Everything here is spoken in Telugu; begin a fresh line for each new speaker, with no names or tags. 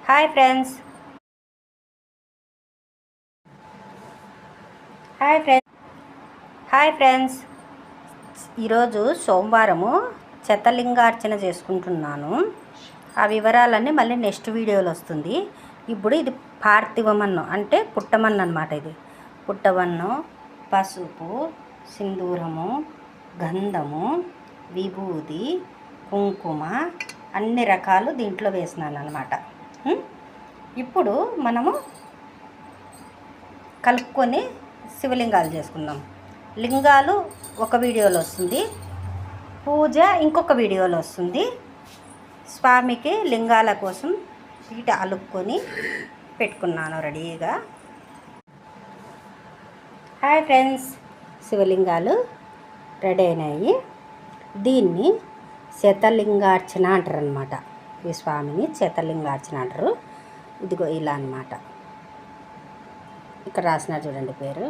హాయ్ ఫ్రెండ్స్ హాయ్ ఫ్రెండ్స్ ఈరోజు సోమవారము శతలింగార్చన చేసుకుంటున్నాను. ఆ వివరాలన్నీ మళ్ళీ నెక్స్ట్ వీడియోలో వస్తుంది. ఇప్పుడు ఇది పార్థివమన్నం అంటే పుట్టమన్నం అన్నమాట. ఇది పుట్టమన్నం, పసుపు, సింధూరము, గంధము, విభూది, కుంకుమ అన్ని రకాలు దీంట్లో వేసినాను అన్నమాట. ఇప్పుడు మనము కలుపుకొని శివలింగాలు చేసుకుందాం. లింగాలు ఒక వీడియోలో వస్తుంది, పూజ ఇంకొక వీడియోలో వస్తుంది. స్వామికి లింగాల కోసం పీట అలుక్కొని పెట్టుకున్నాను రెడీగా. హాయ్ ఫ్రెండ్స్, శివలింగాలు రెడీ అయినాయి. దీన్ని శతలింగార్చన అంటారు అనమాట. ఈ స్వామిని శతలింగార్చన అంటారు. ఇదిగో ఇలా అన్నమాట. ఇక్కడ రాసినారు చూడండి పేరు.